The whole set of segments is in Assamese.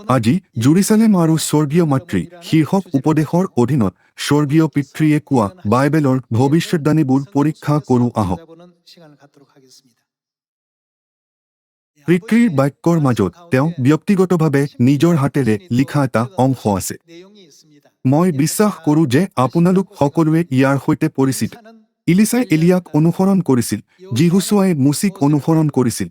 আজি জেৰুজালেম আৰু স্বৰ্গীয় মাতৃ শীৰ্ষক উপদেশৰ অধীনত স্বৰ্গীয় পিতৃয়ে কোৱা বাইবেলৰ ভৱিষ্যদ্বাণীবোৰ পৰীক্ষা কৰোঁ আহক। পিতৃৰ বাক্যৰ মাজত তেওঁ ব্যক্তিগতভাৱে নিজৰ হাতেৰে লিখা এটা অংশ আছে। মই বিশ্বাস কৰোঁ যে আপোনালোক সকলোৱে ইয়াৰ সৈতে পৰিচিত। ইলিছাই এলিয়াক অনুসৰণ কৰিছিল, যিহুচুৱাই মুচিক অনুসৰণ কৰিছিল,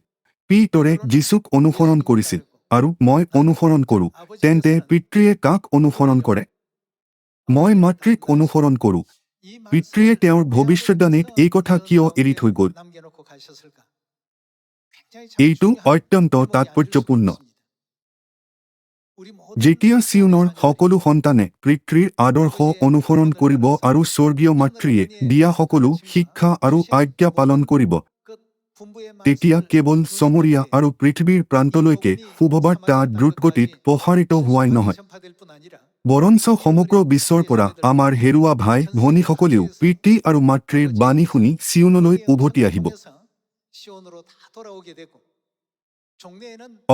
পিতৰে যীচুক অনুসৰণ কৰিছিল, আৰু মই অনুসৰণ কৰোঁ। তেন্তে পিতৃয়ে কাক অনুসৰণ কৰে? মই মাতৃক অনুসৰণ কৰোঁ। পিতৃয়ে তেওঁৰ ভৱিষ্যদ্বাণীত এই কথা কিয় এৰি থৈ গ'ল? এইটো অত্যন্ত তাৎপৰ্যপূৰ্ণ। যেতিয়া চিয়নৰ সকলো সন্তানে পিতৃৰ আদৰ্শ অনুসৰণ কৰিব আৰু স্বৰ্গীয় মাতৃয়ে দিয়া সকলো শিক্ষা আৰু আজ্ঞা পালন কৰিব, তেতিয়া কেৱল চমৰীয়া আৰু পৃথিৱীৰ প্ৰান্তলৈকে শুভবাৰ্তা দ্ৰুতগতিত প্ৰসাৰিত হোৱাই নহয়, বৰঞ্চ সমগ্ৰ বিশ্বৰ পৰা আমাৰ হেৰুৱা ভাই ভনীসকলেও পিতৃ আৰু মাতৃৰ বাণী শুনি চিয়নলৈ উভতি আহিব।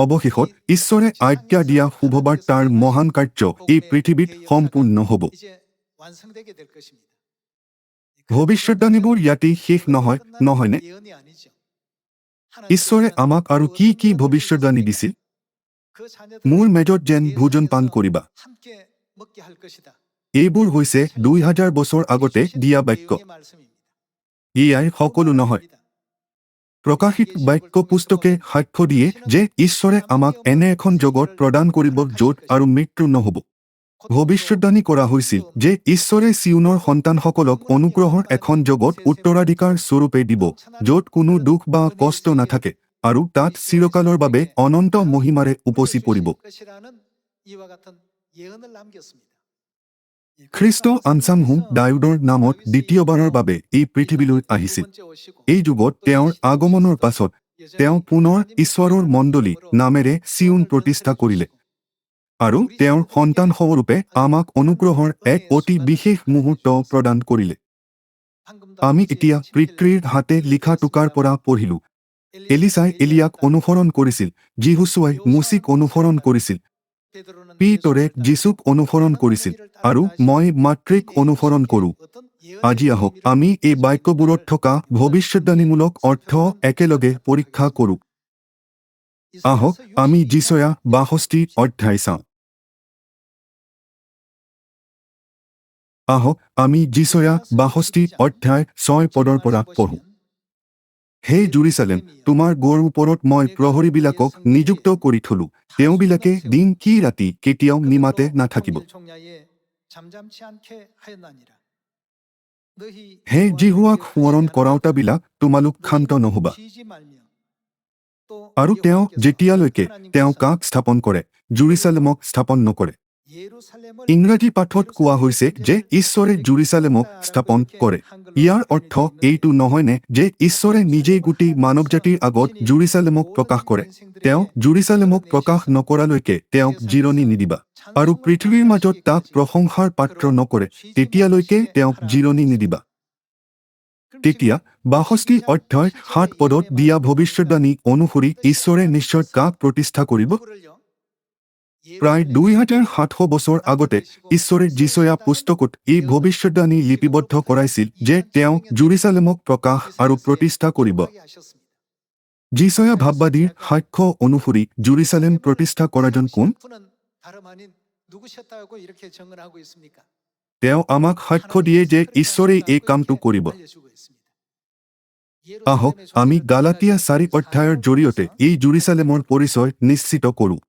অৱশেষত ঈশ্বৰে আজ্ঞা দিয়া শুভবাৰ্তাৰ মহান কাৰ্য এই পৃথিৱীত সম্পূৰ্ণ হ'ব। ভৱিষ্যদ্বাণীবোৰ ইয়াতেই শেষ নহয়, নহয়নে? ঈশ্বৰে আমাক আৰু কি কি ভৱিষ্যদ্বাণী দিছিল? মোৰ মেজত যেন ভোজন পান কৰিবা। এইবোৰ হৈছে 2000 বছৰ আগতে দিয়া বাক্য। এয়াই সকলো নহয়। প্ৰকাশিত বাক্য পুস্তকে সাক্ষ্য দিয়ে যে ঈশ্বৰে আমাক এনে এখন জগত প্ৰদান কৰিব য'ত আৰু মৃত্যু নহ'ব। ভৱিষ্যদ্বাণী কৰা হৈছিল যে ঈশ্বৰে চিয়নৰ সন্তানসকলক অনুগ্ৰহৰ এখন জগত উত্তৰাধিকাৰ স্বৰূপে দিব, য'ত কোনো দুখ বা কষ্ট নাথাকে, আৰু তাত চিৰকালৰ বাবে অনন্ত মহিমাৰে উপচি পৰিব। খ্ৰীষ্ট আনচাংহু ডায়োডৰ নামত দ্বিতীয়বাৰৰ বাবে এই পৃথিৱীলৈ আহিছিল। এই যুগত তেওঁৰ আগমনৰ পাছত তেওঁ পুনৰ ঈশ্বৰৰ মণ্ডলী নামেৰে চিয়ন প্ৰতিষ্ঠা কৰিলে, আৰু তেওঁৰ সন্তানস্বৰূপে আমাক অনুগ্ৰহৰ এক অতি বিশেষ মুহূৰ্ত প্ৰদান কৰিলে। আমি এতিয়া পিতৃৰ হাতে লিখা টোকাৰ পৰা পঢ়িলো। এলিছাই এলিয়াক অনুসৰণ কৰিছিল, যিহুচুৱাই মুচিক অনুসৰণ কৰিছিল, পিতৰে যীচুক অনুসৰণ কৰিছিল, আৰু মই মাতৃক অনুসৰণ কৰোঁ। আজি আহক আমি এই বাক্যবোৰত থকা ভৱিষ্যদ্বাণীমূলক অৰ্থ একেলগে পৰীক্ষা কৰোঁ। আহক আমি যিচয়া 62 অধ্যায় চাওঁ। আহক আমি যিচয়া 62 অধ্যায় 6 পদৰ পৰা পঢ়োঁ। হে জেৰুজালেম, তোমাৰ গড়ৰ ওপৰত মই প্ৰহৰীবিলাকক নিযুক্ত কৰি থলো, তেওঁবিলাকে দিন কি ৰাতি কেতিয়াও নিমাতে নাথাকিব। হে জিহুৱাক সোঁৱৰণ কৰাওঁতাবিলাক, তোমালোক ক্ষান্ত নহবা। আৰু তেওঁ যেতিয়ালৈকে তেওঁ কাক স্থাপন কৰে, জেৰুজালেমক স্থাপন নকৰে। ইংৰাজী পাঠত কোৱা হৈছে যে ঈশ্বৰে জেৰুজালেমক স্থাপন কৰে। ইয়াৰ অৰ্থ এইটো নহয়নে যে ঈশ্বৰে নিজেই গোটেই মানৱজাতিৰ আগত জেৰুজালেমক প্ৰকাশ কৰে? তেওঁ জেৰুজালেমক প্ৰকাশ নকৰালৈকে তেওঁক জিৰণি নিদিবা, আৰু পৃথিৱীৰ মাজত তাক প্ৰশংসাৰ পাত্ৰ নকৰে, তেতিয়ালৈকে তেওঁক জিৰণি নিদিবা। তেতিয়া 62 অধ্যায় 7 পদত দিয়া ভৱিষ্যদ্বাণী অনুসৰি ঈশ্বৰে নিশ্চয় কাক প্ৰতিষ্ঠা কৰিব? প্ৰায় 2700 বছৰ আগতে ঈশ্বৰে যিচয়া পুস্তকত এই ভৱিষ্যদ্বাণী লিপিবদ্ধ কৰাইছিল যে তেওঁ জেৰুজালেমক প্ৰকাশ আৰু প্ৰতিষ্ঠা কৰিব। যিচয়া ভাৱবাদীৰ সাক্ষ্য অনুসৰি জেৰুজালেম প্ৰতিষ্ঠা কৰাজন কোন? তেওঁ আমাক সাক্ষ্য দিয়ে যে ঈশ্বৰেই এই কামটো কৰিব। আহক আমি গালাতিয়া 4 অধ্যায়ৰ জৰিয়তে এই জেৰুজালেমৰ পৰিচয় নিশ্চিত কৰোঁ।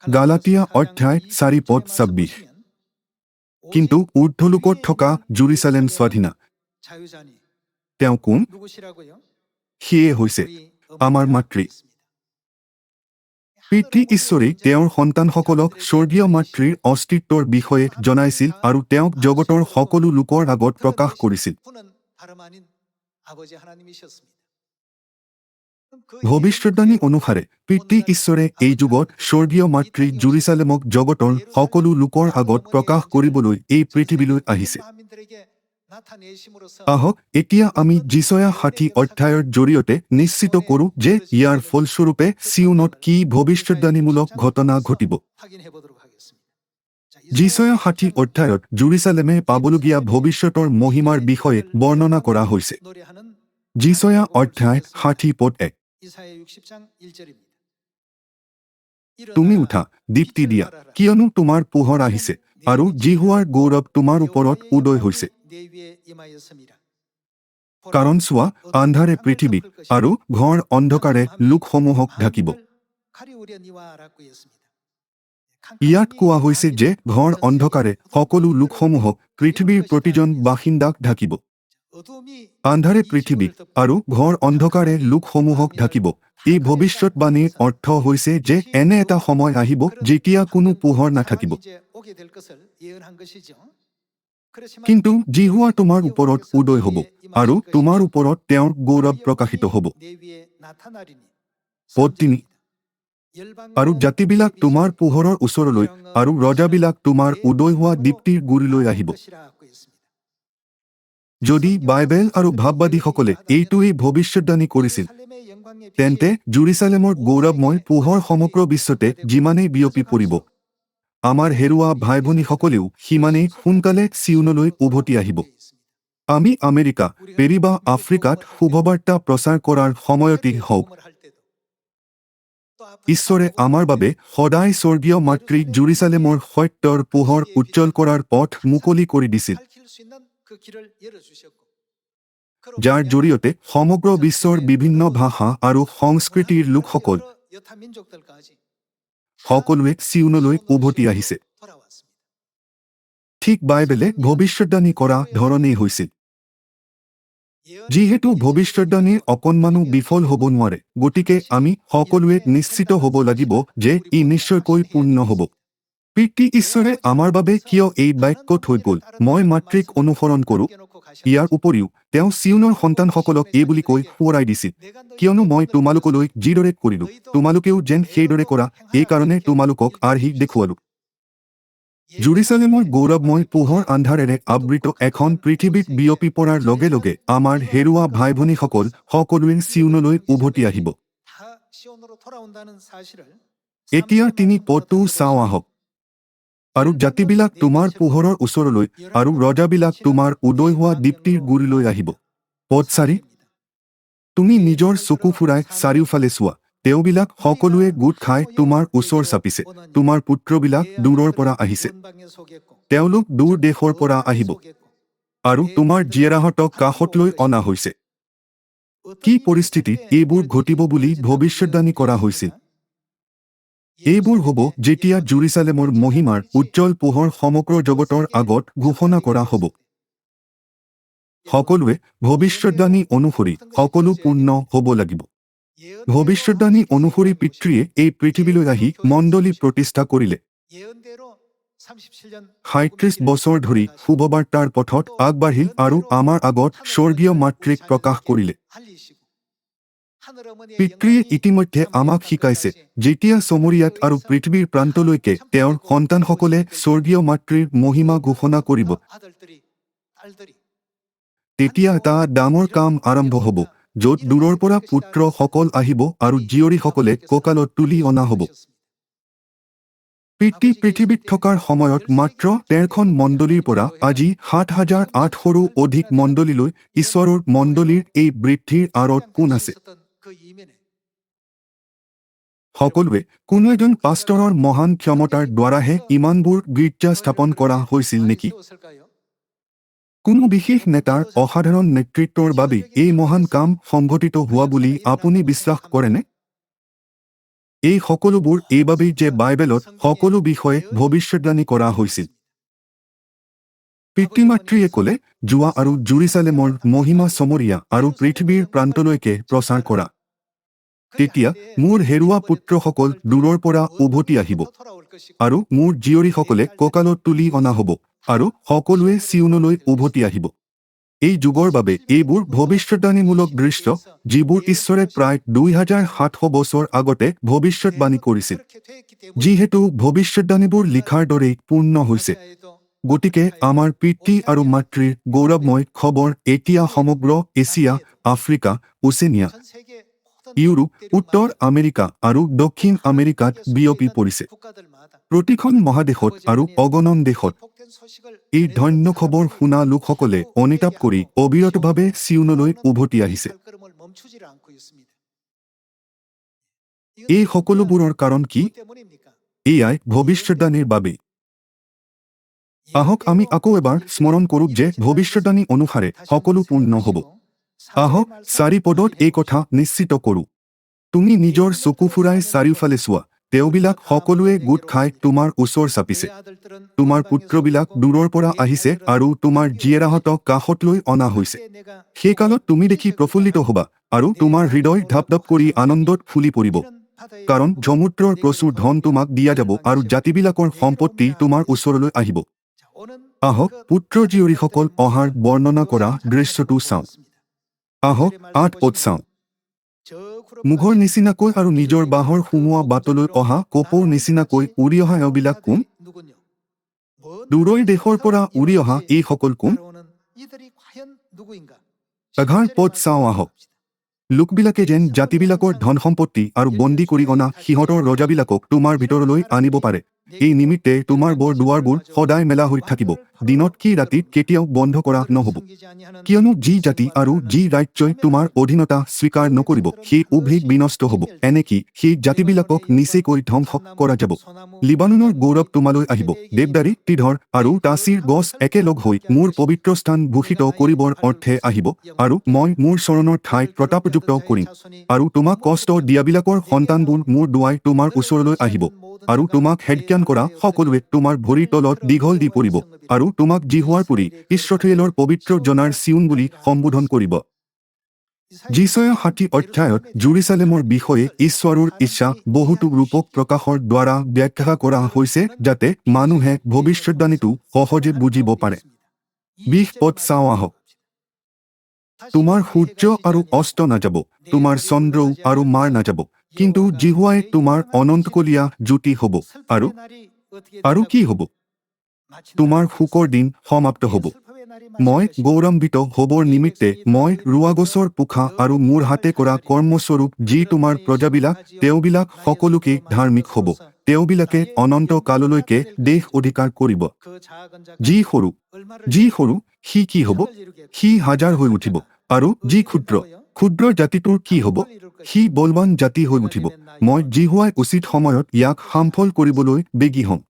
গালাতিয়া অধ্যায় 4 পদ 26। কিন্তু ঊৰ্ধ্বলোকত থকা জেৰুজালেম স্বাধীনা। তেওঁ কোন? সিয়ে হৈছে আমাৰ মাতৃ। পিতৃ ঈশ্বৰেই তেওঁৰ সন্তানসকলক স্বৰ্গীয় মাতৃৰ অস্তিত্বৰ বিষয়ে জনাইছিল আৰু তেওঁক জগতৰ সকলো লোকৰ আগত প্ৰকাশ কৰিছিল। ভৱিষ্যদ্বাণী অনুসাৰে পিতৃ ঈশ্বৰে এই যুগত স্বৰ্গীয় মাতৃ জেৰুজালেমক জগতৰ সকলো লোকৰ আগত প্ৰকাশ কৰিবলৈ এই পৃথিৱীলৈ আহিছে। আহক এতিয়া আমি যিছয়া 60 অধ্যায়ৰ জৰিয়তে নিশ্চিত কৰোঁ যে ইয়াৰ ফলস্বৰূপে চিউনত কি ভৱিষ্যদ্বাণীমূলক ঘটনা ঘটিব। যিছয়া 60 অধ্যায়ত জেৰুজালেমে পাবলগীয়া ভৱিষ্যতৰ মহিমাৰ বিষয়ে বৰ্ণনা কৰা হৈছে। যিছয়া অধ্যায় 60 পদ 1। তুমি উঠা, দীপ্তি দিয়া, কিয়নো তোমাৰ পোহৰ আহিছে, আৰু জিহুৱাৰ গৌৰৱ তোমাৰ ওপৰত উদয় হৈছে। কাৰণ চোৱা, আন্ধাৰে পৃথিৱীক আৰু ঘৰ অন্ধকাৰে লোকসমূহক ঢাকিব। ইয়াত কোৱা হৈছে যে ঘৰ অন্ধকাৰে সকলো লোকসমূহক পৃথিৱীৰ প্ৰতিজন বাসিন্দাক ঢাকিব। আন্ধাৰে পৃথিৱীক আৰু ঘৰ অন্ধকাৰে লোকসমূহক ঢাকিব। এই ভৱিষ্যৎবাণীৰ অৰ্থ হৈছে যে এনে এটা সময় আহিব যেতিয়া কোনো পোহৰ নাথাকিব। কিন্তু জিহুৱা তোমাৰ ওপৰত উদয় হ'ব, আৰু তোমাৰ ওপৰত তেওঁৰ গৌৰৱ প্ৰকাশিত হ'ব। পদ 3। আৰু জাতিবিলাক তোমাৰ পোহৰৰ ওচৰলৈ আৰু ৰজাবিলাক তোমাৰ উদয় হোৱা দীপ্তিৰ গুৰিলৈ আহিব। যদি বাইবেল আৰু ভাৱবাদীসকলে এইটোৱেই ভৱিষ্যদ্বাণী কৰিছিল, তেন্তে জেৰুজালেমৰ গৌৰৱময় পোহৰ সমগ্ৰ বিশ্বতে যিমানেই বিয়পি পৰিব, আমাৰ হেৰুৱা ভাই ভনীসকলেও সিমানেই সোনকালে চিউনলৈ উভতি আহিব। আমি আমেৰিকা, পেৰি বা আফ্ৰিকাত শুভবাৰ্তা প্ৰচাৰ কৰাৰ সময়তেই হওক, ঈশ্বৰে আমাৰ বাবে সদায় স্বৰ্গীয় মাতৃ জেৰুজালেমৰ সত্যৰ পোহৰ উজ্জ্বল কৰাৰ পথ মুকলি কৰি দিছিল, যাৰ জৰিয়তে সমগ্ৰ বিশ্বৰ বিভিন্ন ভাষা আৰু সংস্কৃতিৰ লোকসকল সকলোৱে চিউনলৈ উভতি আহিছে। ঠিক বাইবেলে ভৱিষ্যদ্বাণী কৰা ধৰণেই হৈছিল। যিহেতু ভৱিষ্যদ্বাণীৰ অকণমানো বিফল হ'ব নোৱাৰে, গতিকে আমি সকলোৱে নিশ্চিত হ'ব লাগিব যে ই নিশ্চয়কৈ পূৰ্ণ হ'ব। পিতৃ ঈশ্বৰে আমাৰ বাবে কিয় এই বাক্য থৈ গ'ল, মই মাতৃক অনুসৰণ কৰোঁ? ইয়াৰ উপৰিও তেওঁ চিউনৰ সন্তানসকলক এই বুলি কৈ সোঁৱৰাই দিছিল, কিয়নো মই তোমালোকলৈ যিদৰে কৰিলোঁ, তোমালোকেও যেন সেইদৰে কৰা, এইকাৰণে তোমালোকক আৰ্হি দেখুৱালোঁ। জেৰুজালেমৰ গৌৰৱময় পোহৰ আন্ধাৰেৰে আবৃত এখন পৃথিৱীত বিয়পি পৰাৰ লগে লগে আমাৰ হেৰুৱা ভাই ভনীসকল সকলোৱে চিউনলৈ উভতি আহিব। এতিয়া 3 পদটো চাওঁ আহক। আৰু জাতিবিলাক তোমাৰ পোহৰৰ ওচৰলৈ আৰু ৰজাবিলাক তোমাৰ উদয় হোৱা দীপ্তিৰ গুৰিলৈ আহিব। পদ 4। তুমি নিজৰ চকু ফুৰাই চাৰিওফালে চোৱা, তেওঁবিলাক সকলোৱে গোট খাই তোমাৰ ওচৰ চাপিছে, তোমাৰ পুত্ৰবিলাক দূৰৰ পৰা আহিছে, তেওঁলোক দূৰ দেশৰ পৰা আহিব, আৰু তোমাৰ জীয়েৰাহঁতক কাষতলৈ অনা হৈছে। কি পৰিস্থিতিত এইবোৰ ঘটিব বুলি ভৱিষ্যদ্বাণী কৰা হৈছিল? এইবোৰ হ'ব যেতিয়া জেৰুজালেমৰ মহিমাৰ উজ্জ্বল পোহৰ সমগ্ৰ জগতৰ আগত ঘোষণা কৰা হ'ব। সকলোৱে ভৱিষ্যদ্বাণী অনুসৰি সকলো পূৰ্ণ হ'ব লাগিব। ভৱিষ্যদ্বাণী অনুসৰি পিতৃয়ে এই পৃথিৱীলৈ আহি মণ্ডলী প্ৰতিষ্ঠা কৰিলে। 37 বছৰ ধৰি শুভবাৰ্তাৰ পথত আগবাঢ়িল আৰু আমাৰ আগত স্বৰ্গীয় মাতৃক প্ৰকাশ কৰিলে। পিতৃয়ে ইতিমধ্যে আমাক শিকাইছে, যেতিয়া চমৰীয়াত আৰু পৃথিৱীৰ প্ৰান্তলৈকে তেওঁৰ সন্তানসকলে স্বৰ্গীয় মাতৃৰ মহিমা ঘোষণা কৰিব, তেতিয়া এটা ডাঙৰ কাম আৰম্ভ হ'ব, য'ত দূৰৰ পৰা পুত্ৰসকল আহিব আৰু জীয়ৰীসকলে কঁকালত তুলি অনা হ'ব। পিতৃ পৃথিৱীত থকাৰ সময়ত মাত্ৰ 13খন মণ্ডলীৰ পৰা আজি 7,800ৰো অধিক মণ্ডলীলৈ ঈশ্বৰৰ মণ্ডলীৰ এই বৃদ্ধিৰ আঁৰত কোন আছে? সকলোৱে কোনো এজন পাষ্টৰৰ মহান ক্ষমতাৰ দ্বাৰাহে ইমানবোৰ গীৰ্জা স্থাপন কৰা হৈছিল নেকি? কোনো বিশেষ নেতাৰ অসাধাৰণ নেতৃত্বৰ বাবে এই মহান কাম সংঘটিত হোৱা বুলি আপুনি বিশ্বাস কৰেনে? এই সকলোবোৰ এইবাবেই যে বাইবেলত সকলো বিষয়ে ভৱিষ্যদ্বাণী কৰা হৈছিল। পিতৃ-মাতৃয়ে ক'লে, যোৱা আৰু জেৰুজালেমৰ মহিমা চমৰীয়া আৰু পৃথিৱীৰ প্ৰান্তলৈকে প্ৰচাৰ কৰা। তেতিয়া মোৰ হেৰুৱা পুত্ৰসকল দূৰৰ পৰা উভতি আহিব, আৰু মোৰ জীয়ৰীসকলে কঁকালত তুলি অনা হ'ব, আৰু সকলোৱে চিউনলৈ উভতি আহিব। এই যুগৰ বাবে এইবোৰ ভৱিষ্যদ্বাণীমূলক দৃশ্য, যিবোৰ ঈশ্বৰে প্ৰায় 2700 বছৰ আগতে ভৱিষ্যদ্বাণী কৰিছিল। যিহেতু ভৱিষ্যদ্বাণীবোৰ লিখাৰ দৰেই পূৰ্ণ হৈছে, গতিকে আমাৰ পিতৃ আৰু মাতৃৰ গৌৰৱময় খবৰ এতিয়া সমগ্ৰ এছিয়া, আফ্ৰিকা, ওচেনিয়া, ইউৰোপ, উত্তৰ আমেৰিকা আৰু দক্ষিণ আমেৰিকাত বিয়পি পৰিছে। প্ৰতিখন মহাদেশত আৰু অগণন দেশত এই ধন্য খবৰ শুনা লোকসকলে অনুতাপ কৰি অবিৰতভাৱে চিউনলৈ উভতি আহিছে। এই সকলোবোৰৰ কাৰণ কি? এয়াই ভৱিষ্যদ্বাণীৰ বাবে। আহক আমি আকৌ এবাৰ স্মৰণ কৰোঁ যে ভৱিষ্যদ্বাণী অনুসাৰে সকলো পূৰ্ণ হ'ব। আহক 4 পদত এই কথা নিশ্চিত কৰোঁ। তুমি নিজৰ চকু ফুৰাই চাৰিওফালে চোৱা, তেওঁবিলাক সকলোৱে গোট খাই তোমাৰ ওচৰ চাপিছে। তোমাৰ পুত্ৰবিলাক দূৰৰ পৰা আহিছে আৰু তোমাৰ জীয়েৰাহঁতক কাষত লৈ অনা হৈছে। সেই কালত তুমি দেখি প্ৰফুল্লিত হ'বা আৰু তোমাৰ হৃদয় ধাপ-ধাপ কৰি আনন্দত ফুলি পৰিব। কাৰণ সমুদ্ৰৰ প্ৰচুৰ ধন তোমাক দিয়া যাব আৰু জাতিবিলাকৰ সম্পত্তি তোমাৰ ওচৰলৈ আহিব। আহক পুত্ৰ জীয়ৰীসকল অহাৰ বৰ্ণনা কৰা দৃশ্যটো চাওঁ। আহক 8 পদ চাওঁ। মুঘৰ নিচিনাকৈ আৰু নিজৰ বাঁহৰ সুমুওৱা বাটলৈ অহা কপৌৰ নিচিনাকৈ উৰি অহা এওঁবিলাক কোন? দূৰৈৰ দেশৰ পৰা উৰি অহা এইসকল কোন? 11 পদ চাওঁ আহক। লোকবিলাকে যেন জাতিবিলাকৰ ধন সম্পত্তি আৰু বন্দী কৰি অনা সিহঁতৰ ৰজাবিলাকক তোমাৰ ভিতৰলৈ আনিব পাৰে। এই নিমিত্তে তোমাৰ বৰ দুৱাৰবোৰ সদায় মেলা হৈ থাকিব, দিনত কি ৰাতিত কেতিয়াও বন্ধ কৰা নহ'ব। কিয়নো যি জাতি আৰু যি ৰাজ্যই তোমাৰ অধীনতা স্বীকাৰ নকৰিব সেই উভেই বিনষ্ট হ'ব। এনেকি সেই জাতিবিলাকক নিচেকৈ ধ্বংস কৰা যাব। লিবানোনৰ গৌৰৱ তোমালৈ আহিব। দেৱদাৰী, তীধৰ আৰু তাচীৰ গছ একেলগ হৈ মোৰ পবিত্ৰ স্থান ভূষিত কৰিবৰ অৰ্থে আহিব আৰু মই মোৰ চৰণৰ ঠাই প্ৰতাপযুক্ত কৰিম। আৰু তোমাক কষ্ট দিয়াবিলাকৰ সন্তানবোৰ মোৰ দুৱাই তোমাৰ ওচৰলৈ আহিব। আৰু তোমাক হেদজ্ঞান কৰা সকলোৱে তোমাৰ ভৰিৰ তলত দীঘল দি পৰিব আৰু তোমাক জিহুৱাৰ পুৰি, ইস্ৰায়েলৰ পবিত্ৰ জনাৰ চিউন বুলি সম্বোধন কৰিব। যিছয়া 60 অধ্যায়ত জেৰুজালেমৰ বিষয়ে ঈশ্বৰৰ ইচ্ছা বহুতো ৰূপক প্ৰকাশৰ দ্বাৰা ব্যাখ্যা কৰা হৈছে যাতে মানুহে ভৱিষ্যদ্বাণীটো সহজে বুজিব পাৰে। 20 পদ চাওঁ আহক। তোমাৰ সূৰ্য আৰু অস্ত নাযাব, তোমাৰ চন্দ্ৰও আৰু মাৰ নাযাব, কিন্তু জিহুৱাই তোমাৰ অনন্তকলীয়া জ্যোতি হ'ব। আৰু কি হ'ব? তোমাৰ শোকৰ দিন সমাপ্ত হ'ব। মই গৌৰৱান্বিত হ'বৰ নিমিত্তে মই ৰোৱা গছৰ পোখা আৰু মোৰ হাতে কৰা কৰ্মস্বৰূপ যি তোমাৰ প্ৰজাবিলাক, তেওঁবিলাক সকলোকে ধাৰ্মিক হ'ব। তেওঁবিলাকে অনন্ত কাললৈকে দেশ অধিকাৰ কৰিব। যি সৰু, সি কি হ'ব? সি হাজাৰ হৈ উঠিব। আৰু যি ক্ষুদ্ৰ জাতিটোৰ কি হ'ব? সি বলৱান জাতি হৈ উঠিব। মই জিহুৱাই উচিত সময়ত ইয়াক সামফল কৰিবলৈ বেগী হ'ম।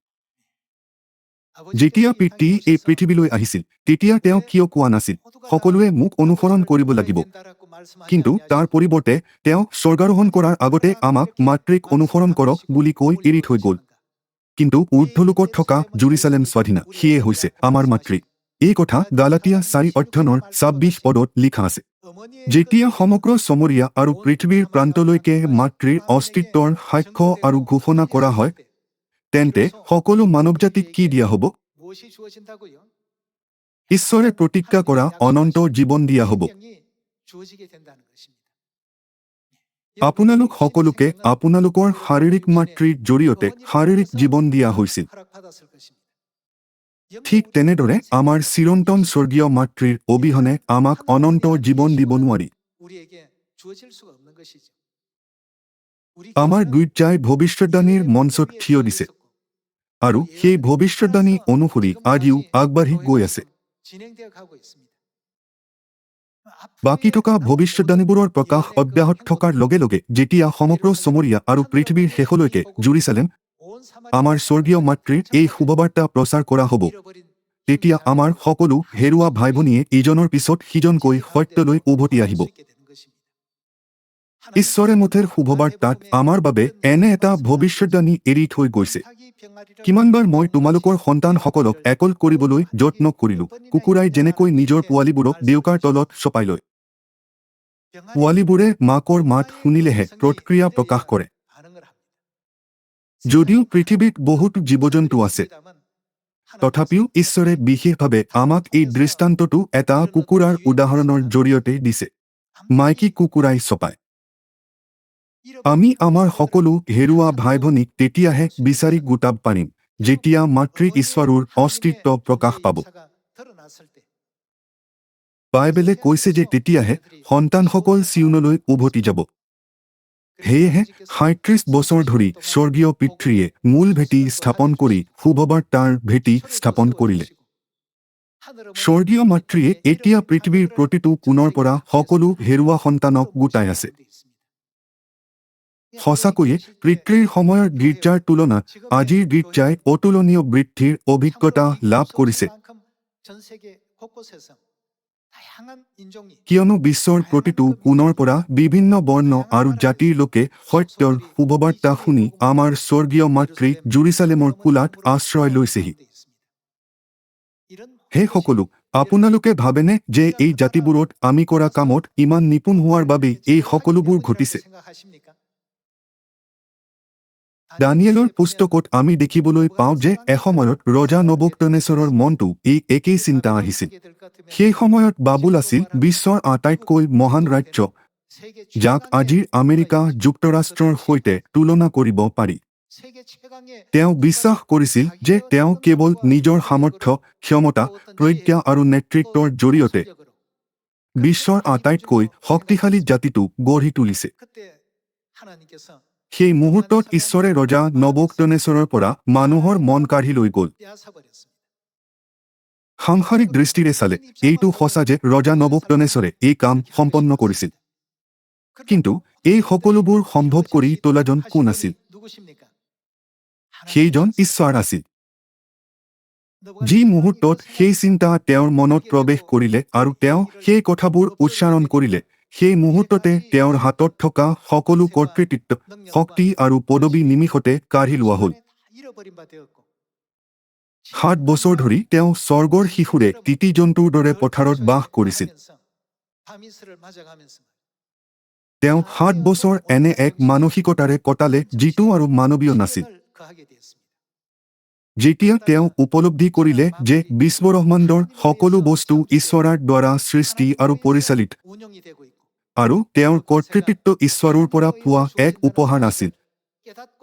যেতিয়া পিতৃ এই পৃথিৱীলৈ আহিছিল, তেতিয়া তেওঁ কিয় কোৱা নাছিল, সকলোৱে মোক অনুসৰণ কৰিব লাগিব? কিন্তু তাৰ পৰিৱৰ্তে তেওঁ স্বৰ্গাৰোহণ কৰাৰ আগতে আমাক মাতৃক অনুসৰণ কৰক বুলি কৈ এৰি থৈ গ'ল। কিন্তু ঊৰ্ধ্বলোকত থকা জেৰুজালেম স্বাধীনা, সিয়ে হৈছে আমাৰ মাতৃ। এই কথা গালাতিয়া 4 অধ্যায়ৰ 26 পদত লিখা আছে। যেতিয়া সমগ্ৰ চমৰীয়া আৰু পৃথিৱীৰ প্ৰান্তলৈকে মাতৃৰ অস্তিত্বৰ সাক্ষ্য আৰু ঘোষণা কৰা হয়, তেন্তে সকলো মানৱজাতিক কি দিয়া হ'ব? ঈশ্বৰে প্ৰতিজ্ঞা কৰা অনন্ত জীৱন দিয়া হ'ব। আপোনালোক সকলোকে আপোনালোকৰ শাৰীৰিক মাতৃৰ জৰিয়তে শাৰীৰিক জীৱন দিয়া হৈছিল। ঠিক তেনেদৰে আমাৰ চিৰন্তন স্বৰ্গীয় মাতৃৰ অবিহনে আমাক অনন্ত জীৱন দিব নোৱাৰি। আমাৰ গীৰ্জাই ভৱিষ্যদ্বাণীৰ মঞ্চত থিয় দিছে আৰু সেই ভৱিষ্যদ্বাণী অনুসৰি আজিও আগবাঢ়ি গৈ আছে। বাকী থকা ভৱিষ্যদ্বাণীবোৰৰ প্ৰকাশ অব্যাহত থকাৰ লগে লগে যেতিয়া সমগ্ৰ চমৰীয়া আৰু পৃথিৱীৰ শেষলৈকে জেৰুজালেম, আমাৰ স্বৰ্গীয় মাতৃৰ এই শুভবাৰ্তা প্ৰচাৰ কৰা হ'ব, তেতিয়া আমাৰ সকলো হেৰুৱা ভাই ভনীয়ে ইজনৰ পিছত সিজনকৈ সত্যলৈ উভতি আহিব। ঈশ্বৰে মুঠেৰ শুভবাৰ্তাত আমাৰ বাবে এনে এটা ভৱিষ্যদ্বাণী এৰি থৈ গৈছে। কিমানবাৰ মই তোমালোকৰ সন্তানসকলক একল কৰিবলৈ যত্ন কৰিলো, কুকুৰাই যেনেকৈ নিজৰ পোৱালীবোৰক ডেউকাৰ তলত চপাই লয়। পোৱালীবোৰে মাকৰ মাত শুনিলেহে প্ৰতিক্ৰিয়া প্ৰকাশ কৰে। যদিও পৃথিৱীত বহুত জীৱ-জন্তু আছে, তথাপিও ঈশ্বৰে বিশেষভাৱে আমাক এই দৃষ্টান্তটো এটা কুকুৰাৰ উদাহৰণৰ জৰিয়তে দিছে। মাইকী কুকুৰাই চপায়। আমি আমাৰ সকলো হেৰুৱা ভাই ভনীক তেতিয়াহে বিচাৰি গোটাব পাৰিম, যেতিয়া মাতৃ ঈশ্বৰৰ অস্তিত্ব প্ৰকাশ পাব। বাইবেলে কৈছে যে তেতিয়াহে সন্তানসকল চিউনলৈ উভতি যাব। সেয়েহে ৩৭ বছৰ ধৰি স্বৰ্গীয় পিতৃয়ে মূল ভেটি স্থাপন কৰি শুভবাৰ্তাৰ ভেটি স্থাপন কৰিলে। স্বৰ্গীয় মাতৃয়ে এতিয়া পৃথিৱীৰ প্ৰতিটো কোণৰ পৰা সকলো হেৰুৱা সন্তানক গোটাই আছে। সঁচাকৈয়ে পিতৃৰ সময়ৰ গীৰ্জাৰ তুলনাত আজিৰ গীৰ্জাই অতুলনীয় বৃদ্ধিৰ অভিজ্ঞতা লাভ কৰিছে। কিয়নো বিশ্বৰ প্ৰতিটো কোণৰ পৰা বিভিন্ন বৰ্ণ আৰু জাতিৰ লোকে সত্যৰ শুভবাৰ্তা শুনি আমাৰ স্বৰ্গীয় মাতৃ জেৰুজালেমৰ কোলাত আশ্ৰয় লৈছেহি। হে সকলো, আপোনালোকে ভাবেনে যে এই জাতিবোৰত আমি কৰা কামত ইমান নিপুণ হোৱাৰ বাবেই এই সকলোবোৰ ঘটিছে? দানিয়েলৰ পুস্তকত আমি দেখিবলৈ পাওঁ যে এসময়ত ৰজা নবুকদনেছৰৰ মনটো এই একেই চিন্তা আহিছিল। সেই সময়ত বাবুল আছিল বিশ্বৰ আটাইতকৈ মহান ৰাজ্য, যাক আজিৰ আমেৰিকা যুক্তৰাষ্ট্ৰৰ সৈতে তুলনা কৰিব পাৰি। তেওঁ বিশ্বাস কৰিছিল যে তেওঁ কেৱল নিজৰ সামৰ্থ্য, ক্ষমতা, প্ৰজ্ঞা আৰু নেতৃত্বৰ জৰিয়তে বিশ্বৰ আটাইতকৈ শক্তিশালী জাতিটো গঢ়ি তুলিছে। সেই মুহূৰ্তত ঈশ্বৰে ৰজা নবুকদনেছৰৰ পৰা মানুহৰ মন কাঢ়ি লৈ গ'ল। সাংসাৰিক দৃষ্টিৰে চালে এইটো সঁচা যে ৰজা নবুকদনেছৰে এই কাম সম্পন্ন কৰিছিল। কিন্তু এই সকলোবোৰ সম্ভৱ কৰি তোলাজন কোন আছিল? সেইজন ঈশ্বৰ আছিল। যি মুহূৰ্তত সেই চিন্তা তেওঁৰ মনত প্ৰৱেশ কৰিলে আৰু তেওঁ সেই কথাবোৰ উচ্চাৰণ কৰিলে, সেই মুহূৰ্ততে তেওঁৰ হাতত থকা সকলো কৰ্তৃত্ব, শক্তি আৰু পদবী নিমিষতে কাঢ়ি লোৱা হ'ল। ৭ বছৰ ধৰি তেওঁ স্বৰ্গৰ শিশুৰে তিতি জন্তুৰ দৰে পথাৰত বাস কৰিছিল। তেওঁ ৭ বছৰ এনে এক মানসিকতাৰে কটালে যিটো আৰু মানৱীয় নাছিল। যেতিয়া তেওঁ উপলব্ধি কৰিলে যে বিশ্বব্ৰহ্মাণ্ডৰ সকলো বস্তু ঈশ্বৰৰ দ্বাৰা সৃষ্টি আৰু পৰিচালিত, আৰু তেওঁৰ কৰ্তৃত্ব ঈশ্বৰৰ পৰা পোৱা এক উপহাৰ আছিল,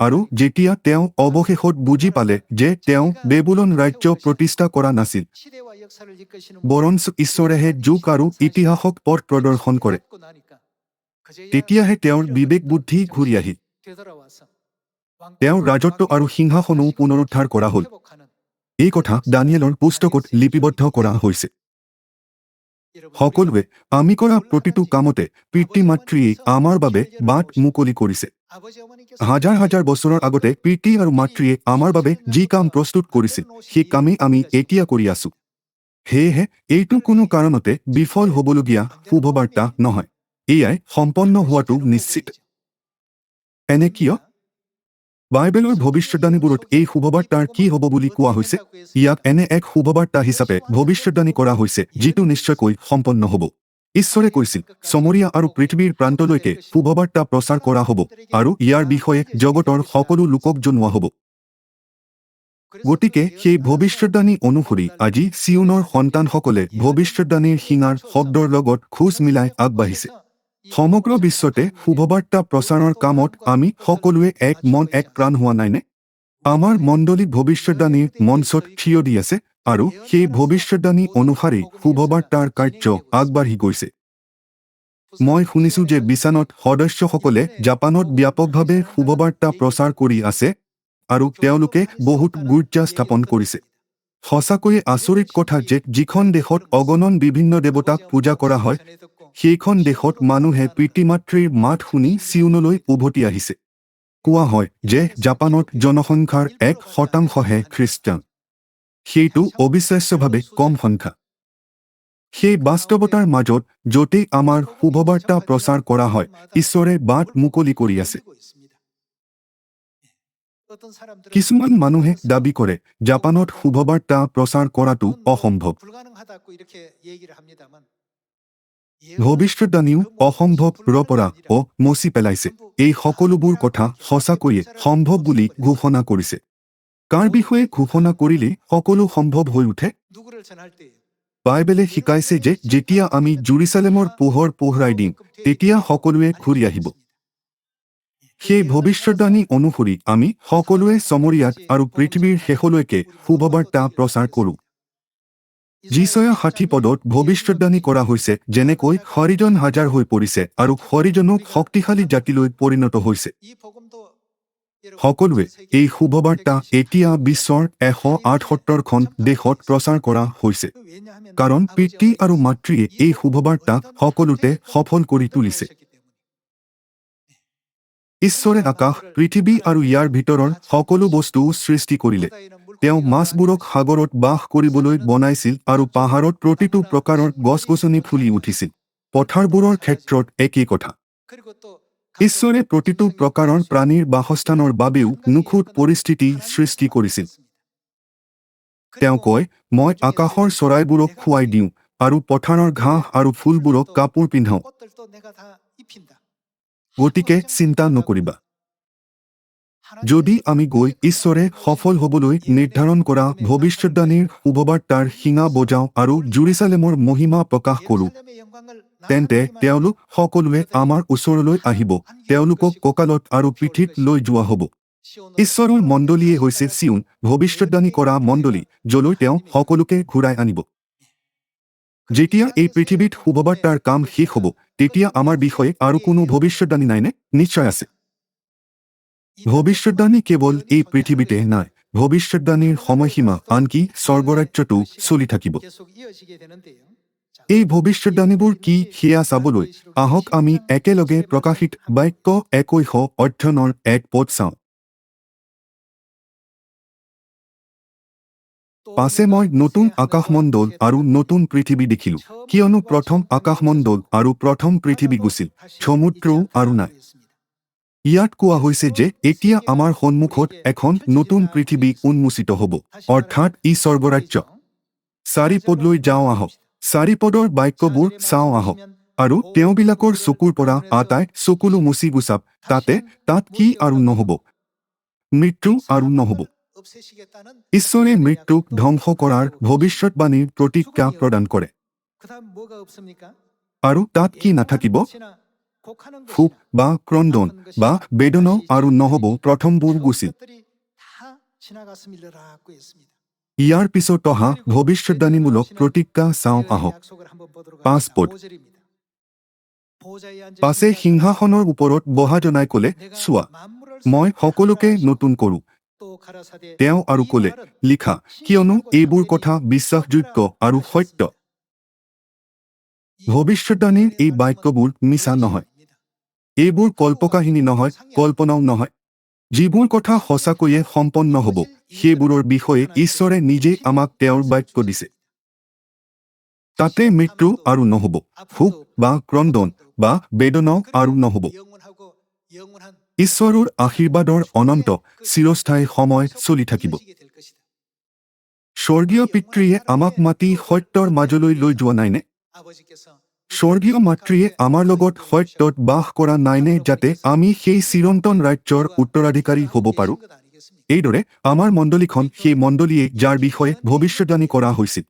আৰু যেতিয়া তেওঁ অৱশেষত বুজি পালে যে তেওঁ বেবুলন ৰাজ্য প্ৰতিষ্ঠা কৰা নাছিল, বৰঞ্চ ঈশ্বৰেহে যুগ আৰু ইতিহাসক পথ প্ৰদৰ্শন কৰে, তেতিয়াহে তেওঁৰ বিবেক বুদ্ধি ঘূৰি আহিল। তেওঁৰ ৰাজত্ব আৰু সিংহাসনো পুনৰুদ্ধাৰ কৰা হ'ল। এই কথা দানিয়েলৰ পুস্তকত লিপিবদ্ধ কৰা হৈছে। সকলোৱে আমি কৰা প্ৰতিটো কামতে পিতৃ মাতৃয়ে আমাৰ বাবে বাট মুকলি কৰিছে। হাজাৰ হাজাৰ বছৰৰ আগতে পিতৃ আৰু মাতৃয়ে আমাৰ বাবে যি কাম প্ৰস্তুত কৰিছিল, সেই কামেই আমি এতিয়া কৰি আছো। সেয়েহে এইটো কোনো কাৰণতে বিফল হ'বলগীয়া শুভবাৰ্তা নহয়। এয়াই সম্পন্ন হোৱাটো নিশ্চিত। এনে কিয়? বাইবেলৰ ভৱিষ্যদ্বাণীবোৰত এই শুভবাৰ্তাৰ কি হ'ব বুলি কোৱা হৈছে? ইয়াক এনে এক শুভবাৰ্তা হিচাপে ভৱিষ্যদ্বাণী কৰা হৈছে যিটো নিশ্চয়কৈ সম্পন্ন হ'ব। ঈশ্বৰে কৈছিল, চমৰীয়া আৰু পৃথিৱীৰ প্ৰান্তলৈকে শুভবাৰ্তা প্ৰচাৰ কৰা হ'ব, আৰু ইয়াৰ বিষয়ে জগতৰ সকলো লোকক জনোৱা হ'ব। গতিকে সেই ভৱিষ্যদ্বাণী অনুসৰি আজি চিউনৰ সন্তানসকলে ভৱিষ্যদ্বাণীৰ শিঙাৰ শব্দৰ লগত খোজ মিলাই আগবাঢ়িছে। সমগ্ৰ বিশ্বতে শুভবাৰ্তা প্ৰচাৰৰ কামত আমি সকলোৱে এক মন এক প্ৰাণ হোৱা নাইনে? আমাৰ মণ্ডলী ভৱিষ্যদ্বাণীৰ মঞ্চত থিয় দি আছে, আৰু সেই ভৱিষ্যদ্বাণী অনুসাৰেই শুভবাৰ্তাৰ কাৰ্য আগবাঢ়ি গৈছে। মই শুনিছো যে বিছানত সদস্যসকলে জাপানত ব্যাপকভাৱে শুভবাৰ্তা প্ৰচাৰ কৰি আছে, আৰু তেওঁলোকে বহুত গীৰ্জা স্থাপন কৰিছে। সঁচাকৈয়ে আচৰিত কথা যে যিখন দেশত অগণন বিভিন্ন দেৱতাক পূজা কৰা হয়, সেইখন দেশত মানুহে পিতৃ মাতৃৰ মাত শুনি চিউনলৈ উভতি আহিছে। কোৱা হয় যে জাপানত জনসংখ্যাৰ ১% খ্ৰীষ্টান। সেইটো অবিশ্বাস্যভাৱে কম সংখ্যা। সেই বাস্তৱতাৰ মাজত য'তেই আমাৰ শুভবাৰ্তা প্ৰচাৰ কৰা হয়, ঈশ্বৰে বাট মুকলি কৰি আছে। কিছুমান মানুহে দাবী কৰে জাপানত শুভবাৰ্তা প্ৰচাৰ কৰাটো অসম্ভৱ। ভৱিষ্যদ্বাণীও অসম্ভৱৰ পৰা মচি পেলাইছে। এই সকলোবোৰ কথা সঁচাকৈয়ে সম্ভৱ বুলি ঘোষণা কৰিছে। কাৰ বিষয়ে ঘোষণা কৰিলেই সকলো সম্ভৱ হৈ উঠে? বাইবেলে শিকাইছে যে যেতিয়া আমি জেৰুজালেমৰ পোহৰ পোহৰাই দিম, তেতিয়া সকলোৱে ঘূৰি আহিব। সেই ভৱিষ্যদ্বাণী অনুসৰি আমি সকলোৱে চমৰীয়াত আৰু পৃথিৱীৰ শেষলৈকে শুভবাৰ্তা প্ৰচাৰ কৰোঁ। যিছয়া 60 পদত ভৱিষ্যদ্বাণী কৰা হৈছে যেনেকৈ হৰিজন হাজাৰ হৈ পৰিছে আৰু হৰিজনক শক্তিশালী জাতিলৈ পৰিণত হৈছে। সকলোৱে এই শুভবাৰ্তা এতিয়া বিশ্বৰ 178খন দেশত প্ৰচাৰ কৰা হৈছে, কাৰণ পিতৃ আৰু মাতৃয়ে এই শুভবাৰ্তাক সকলোতে সফল কৰি তুলিছে। ঈশ্বৰে আকাশ, পৃথিৱী আৰু ইয়াৰ ভিতৰৰ সকলো বস্তু সৃষ্টি কৰিলে। তেওঁ মাছবোৰক সাগৰত বাস কৰিবলৈ বনাইছিল আৰু পাহাৰত প্ৰতিটো প্ৰকাৰৰ গছ-গছনি ফুলি উঠিছিল। পথাৰবোৰৰ ক্ষেত্ৰত একেই কথা। ঈশ্বৰে প্ৰতিটো প্ৰকাৰৰ প্ৰাণীৰ বাসস্থানৰ বাবেও নিখুঁত পৰিস্থিতি সৃষ্টি কৰিছিল। তেওঁ কয়, মই আকাশৰ চৰাইবোৰক খুৱাই দিওঁ আৰু পথাৰৰ ঘাঁহ আৰু ফুলবোৰক কাপোৰ পিন্ধাওঁ। গতিকে চিন্তা নকৰিবা। যদি আমি গৈ ঈশ্বৰে সফল হ'বলৈ নিৰ্ধাৰণ কৰা ভৱিষ্যদ্বাণীৰ শুভবাৰ্তাৰ শিঙা বজাওঁ আৰু জেৰুজালেমৰ মহিমা প্ৰকাশ কৰোঁ, তেন্তে তেওঁলোক সকলোৱে আমাৰ ওচৰলৈ আহিব, তেওঁলোকক কঁকালত আৰু পিঠিত লৈ যোৱা হ'ব। ঈশ্বৰৰ মণ্ডলীয়ে হৈছে চিয়ন, ভৱিষ্যদ্বাণী কৰা মণ্ডলী, যলৈ তেওঁ সকলোকে ঘূৰাই আনিব। যেতিয়া এই পৃথিৱীত শুভবাৰ্তাৰ কাম শেষ হ'ব, তেতিয়া আমাৰ বিষয়ে আৰু কোনো ভৱিষ্যদ্বাণী নাইনে? নিশ্চয় আছে। ভৱিষ্যদ্বাণী কেৱল এই পৃথিৱীতে নাই। ভৱিষ্যদ্বাণীৰ সময়সীমা আনকি স্বৰ্গৰাজ্যতো চলি থাকিব। এই ভৱিষ্যদ্বাণীবোৰ কি সেয়া চাবলৈ আহক আমি একেলগে প্ৰকাশিত বাক্য 21 অধ্যয়নৰ 1 পদ চাওঁ। পাছে মই নতুন আকাশমণ্ডল আৰু নতুন পৃথিৱী দেখিলোঁ, কিয়নো প্ৰথম আকাশমণ্ডল আৰু প্ৰথম পৃথিৱী গুছিল, সমুদ্ৰও আৰু নাই। ইয়াত কোৱা হৈছে যে এতিয়া আমাৰ সন্মুখত এখন নতুন পৃথিৱী উন্মোচিত হ'ব, অৰ্থাৎ ই স্বৰ্গৰাজ্য। 4 পদলৈ যাওঁ আহক। 4 পদৰ বাক্যবোৰ চাওঁ আহক। আৰু তেওঁবিলাকৰ চকুৰ পৰা আটাই চকুলো মুচি গুচাব, তাত কি আৰু নহ'ব? মৃত্যু আৰু নহ'ব। ঈশ্বৰে মৃত্যুক ধ্বংস কৰাৰ ভৱিষ্যদ্বাণীৰ প্ৰতিজ্ঞা প্ৰদান কৰে। আৰু তাত কি নাথাকিব? সুখ বা ক্ৰন্দন বা বেদনাও আৰু নহ'ব, প্ৰথমবোৰ গুছিল। ইয়াৰ পিছত অহা ভৱিষ্যদ্বাণীমূলক প্ৰতিজ্ঞা চাওঁ আহক। 5 পদ। পাছে সিংহাসনৰ ওপৰত বহাজনাই ক'লে, চোৱা, মই সকলোকে নতুন কৰোঁ। তেওঁ আৰু ক'লে, লিখা, কিয়নো এইবোৰ কথা বিশ্বাসযোগ্য আৰু সত্য। ভৱিষ্যদ্বাণীৰ এই বাক্যবোৰ মিছা নহয়। এইবোৰ কল্পকাহিনী নহয়, কল্পনাও নহয়। যিবোৰ কথা সঁচাকৈয়ে সম্পন্ন হ'ব, সেইবোৰৰ বিষয়ে ঈশ্বৰে নিজে আমাক তেওঁৰ বাক্য দিছে। তাতে মৃত্যু আৰু নহ'ব, সুখ বা ক্ৰন্দন বা বেদনাও আৰু নহ'ব। ঈশ্বৰৰ আশীৰ্বাদৰ অনন্ত চিৰস্থায়ী সময় চলি থাকিব। স্বৰ্গীয় পিতৃয়ে আমাক মাতি সত্যৰ মাজলৈ লৈ যোৱা নাইনে? স্বৰ্গীয় মাতৃয়ে আমাৰ লগত সত্যত বাস কৰা নাইনে, যাতে আমি সেই চিৰন্তন ৰাজ্যৰ উত্তৰাধিকাৰী হ'ব পাৰোঁ? এইদৰে আমাৰ মণ্ডলীখন সেই মণ্ডলীয়ে যাৰ বিষয়ে ভৱিষ্যদ্বাণী কৰা হৈছিল।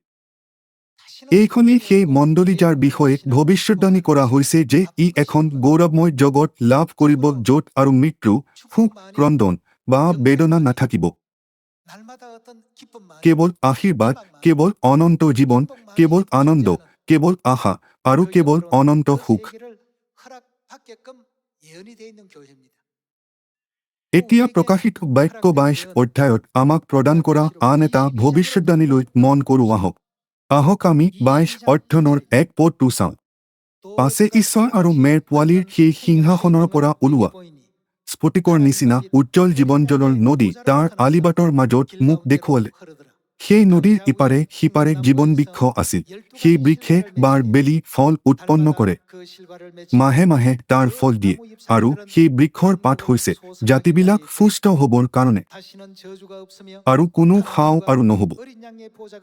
এইখনেই সেই মণ্ডলী যাৰ বিষয়ে ভৱিষ্যদ্বাণী কৰা হৈছে যে ই এখন গৌৰৱময় জগত লাভ কৰিব য'ত আৰু মৃত্যু, সুখ, ক্ৰন্দন বা বেদনা নাথাকিব। কেৱল আশীৰ্বাদ, কেৱল অনন্ত জীৱন, কেৱল আনন্দ, কেৱল আশা আৰু কেৱল অনন্ত সুখ। এতিয়া প্ৰকাশিত বাক্য 22 অধ্যায়ত আমাক প্ৰদান কৰা আন এটা ভৱিষ্যদ্বাণীলৈ মন কৰোঁ আহক। আহক আমি 22 অধ্যয়নৰ 1 পদটো চাওঁ। পাছে ঈশ্বৰ আৰু মেৰ পোৱালীৰ সেই সিংহাসনৰ পৰা ওলোৱা স্ফটিকৰ নিচিনা উজ্জ্বল জীৱনজলৰ নদী তাৰ আলিবাটৰ মাজত মোক দেখুৱালে। সেই নদীৰ ইপাৰে সিপাৰে জীৱন বৃক্ষ আছিল। সেই বৃক্ষে বাৰ বেলি ফল উৎপন্ন কৰে, মাহে মাহে তাৰ ফল দিয়ে, আৰু সেই বৃক্ষৰ পাত হৈছে জাতিবিলাক সুস্থ হ'বৰ কাৰণে, আৰু কোনো হাও আৰু নহ'ব।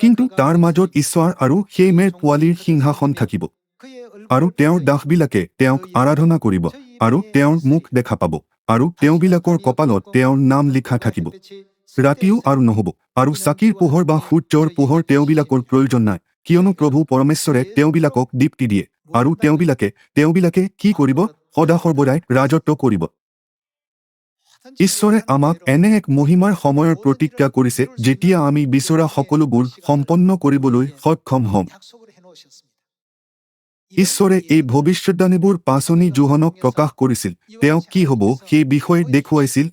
কিন্তু তাৰ মাজত ঈশ্বৰ আৰু সেই মেৰ পোৱালীৰ সিংহাসন থাকিব, আৰু তেওঁৰ দাসবিলাকে তেওঁক আৰাধনা কৰিব, আৰু তেওঁৰ মুখ দেখা পাব, আৰু তেওঁবিলাকৰ কপালত তেওঁৰ নাম লিখা থাকিব। ৰাতিও আৰু নহ'ব, আৰু চাকিৰ পোহৰ বা সূৰ্যৰ পোহৰ তেওঁবিলাকৰ প্ৰয়োজন নাই, কিয়নো প্ৰভু পৰমেশ্বৰে তেওঁবিলাকক দীপ্তি দিয়ে, আৰু তেওঁবিলাকে কি কৰিব? সদাসৰ্বদাই ৰাজত্ব কৰিব। ঈশ্বৰে আমাক এনে এক মহিমাৰ সময়ৰ প্ৰতিজ্ঞা কৰিছে যেতিয়া আমি বিচৰা সকলোবোৰ সম্পন্ন কৰিবলৈ সক্ষম হ'ম। ঈশ্বৰে এই ভৱিষ্যদ্বাণীবোৰ পাচনি যোহনক প্ৰকাশ কৰিছিল। তেওঁ কি হ'ব সেই বিষয়ে দেখুৱাইছিল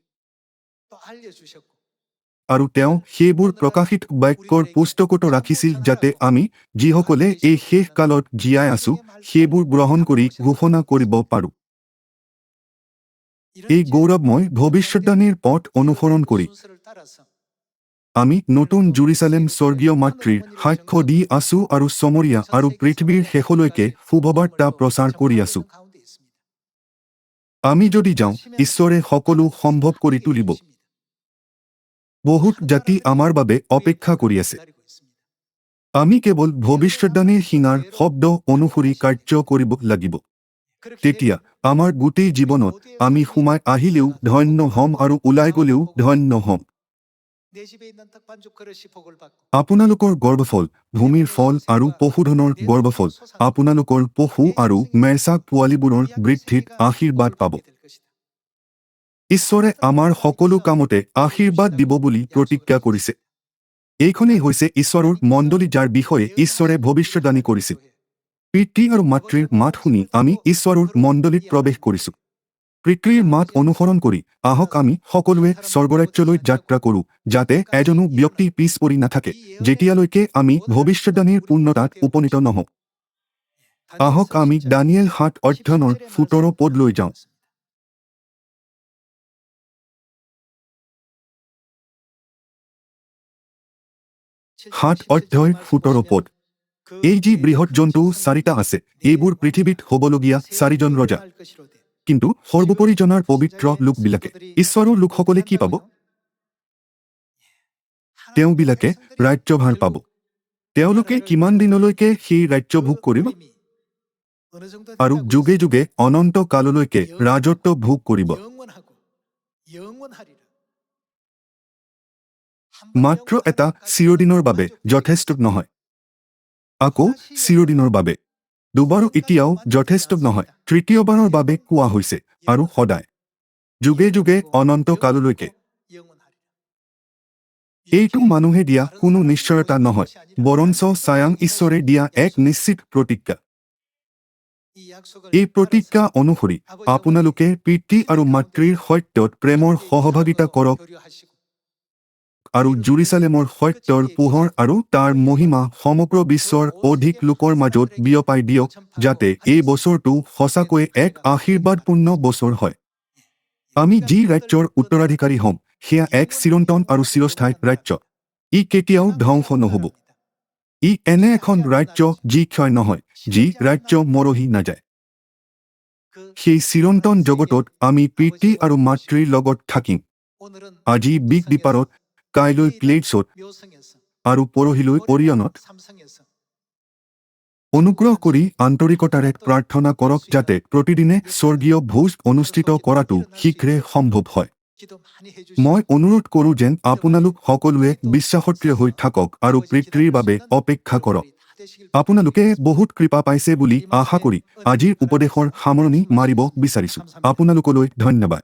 আৰু তেওঁ সেইবোৰ প্ৰকাশিত বাক্যৰ পুস্তকতো ৰাখিছিল যাতে আমি যিসকলে এই শেষ কালত জীয়াই আছো সেইবোৰ গ্ৰহণ কৰি ঘোষণা কৰিব পাৰোঁ। এই গৌৰৱময় ভৱিষ্যদ্বাণীৰ পথ অনুসৰণ কৰি আমি নতুন জেৰুজালেম স্বৰ্গীয় মাতৃৰ সাক্ষ্য দি আছো আৰু চমৰীয়া আৰু পৃথিৱীৰ শেষলৈকে শুভবাৰ্তা প্ৰচাৰ কৰি আছো। আমি যদি যাওঁ ঈশ্বৰে সকলো সম্ভৱ কৰি তুলিব। বহুত জাতি আমাৰ বাবে অপেক্ষা কৰি আছে। আমি কেৱল ভৱিষ্যদ্বাণীৰ শিঙাৰ শব্দ অনুসৰি কাৰ্য কৰিব লাগিব। তেতিয়া আমাৰ গোটেই জীৱনত আমি সোমাই আহিলেও ধন্য হ'ম আৰু ওলাই গ'লেও ধন্য হ'ম। আপোনালোকৰ গৰ্ভফল ভূমিৰ ফল আৰু পশুধনৰ গৰ্ভফল আপোনালোকৰ পশু আৰু মেৰচাক পোৱালীবোৰৰ বৃদ্ধিত আশীৰ্বাদ পাব। ঈশ্বৰে আমাৰ সকলো কামতে আশীৰ্বাদ দিব বুলি প্ৰতিজ্ঞা কৰিছে। এইখনেই হৈছে ঈশ্বৰৰ মণ্ডলী যাৰ বিষয়ে ঈশ্বৰে ভৱিষ্যদ্বাণী কৰিছিল। পিতৃ আৰু মাতৃৰ মাত শুনি আমি ঈশ্বৰৰ মণ্ডলীত প্ৰৱেশ কৰিছো। পিতৃৰ মাত অনুসৰণ কৰি আহক আমি সকলোৱে স্বৰ্গৰাজ্যলৈ যাত্ৰা কৰোঁ যাতে এজনো ব্যক্তি পিছ পৰি নাথাকে যেতিয়ালৈকে আমি ভৱিষ্যদ্বাণীৰ পূৰ্ণতাত উপনীত নহওঁ। আহক আমি দানিয়েল ৭ অধ্যায়ৰ ১৭ পদলৈ যাওঁ। ৭ অধ্যায় ১৭ পদ। এই যি বৃহৎ জন্তু চাৰিটা আছে এইবোৰ পৃথিৱীত হ'বলগীয়া চাৰিজন ৰজা। কিন্তু সৰ্বোপৰি জনাৰ পবিত্ৰ লোকবিলাকে ঈশ্বৰৰ লোকসকলে কি পাব? তেওঁবিলাকে ৰাজ্যভাৰ পাব। তেওঁলোকে কিমান দিনলৈকে সেই ৰাজ্য ভোগ কৰিব? আৰু যুগে যুগে অনন্ত কাললৈকে ৰাজত্ব ভোগ কৰিব। মাত্ৰ এটা চিৰদিনৰ বাবে যথেষ্ট নহয়। আকৌ চিৰদিনৰ বাবে দুবাৰো এতিয়াও যথেষ্ট নহয়। তৃতীয়বাৰৰ বাবে কোৱা হৈছে আৰু সদায় যুগে যুগে অনন্ত কাললৈকে। এইটো মানুহে দিয়া কোনো নিশ্চয়তা নহয় বৰঞ্চ স্বয়ং ঈশ্বৰে দিয়া এক নিশ্চিত প্ৰতিজ্ঞা। এই প্ৰতিজ্ঞা অনুসৰি আপোনালোকে পিতৃ আৰু মাতৃৰ সত্যত প্ৰেমৰ সহভাগিতা কৰক আৰু জেৰুজালেমৰ সত্যৰ পোহৰ আৰু তাৰ মহিমা সমগ্ৰ বিশ্বৰ অধিক লোকৰ মাজত বিয়পাই দিয়ক যাতে এই বছৰটো সঁচাকৈয়ে এক আশীৰ্বাদপূৰ্ণ বছৰ হয়। আমি যি ৰাজ্যৰ উত্তৰাধিকাৰী হ'ম সেয়া এক চিৰন্তন আৰু চিৰস্থায়ী ৰাজ্য। ই কেতিয়াও ধ্বংস নহ'ব। ই এনে এখন ৰাজ্য যি ক্ষয় নহয়, যি ৰাজ্য মৰহি নাযায়। সেই চিৰন্তন জগতত আমি পিতৃ আৰু মাতৃৰ লগত থাকিম। আজি বিগ দীপাৰত, কাইলৈ প্লেটছত আৰু পৰহিলৈ অৰিয়নত। অনুগ্ৰহ কৰি আন্তৰিকতাৰে প্ৰাৰ্থনা কৰক যাতে প্ৰতিদিনে স্বৰ্গীয় ভোজ অনুষ্ঠিত কৰাটো শীঘ্ৰে সম্ভৱ হয়। মই অনুৰোধ কৰোঁ যেন আপোনালোক সকলোৱে বিশ্বাসতীয় হৈ থাকক আৰু পিতৃৰ বাবে অপেক্ষা কৰক। আপোনালোকে বহুত কৃপা পাইছে বুলি আশা কৰি আজিৰ উপদেশৰ সামৰণি মাৰিব বিচাৰিছো। আপোনালোকলৈ ধন্যবাদ।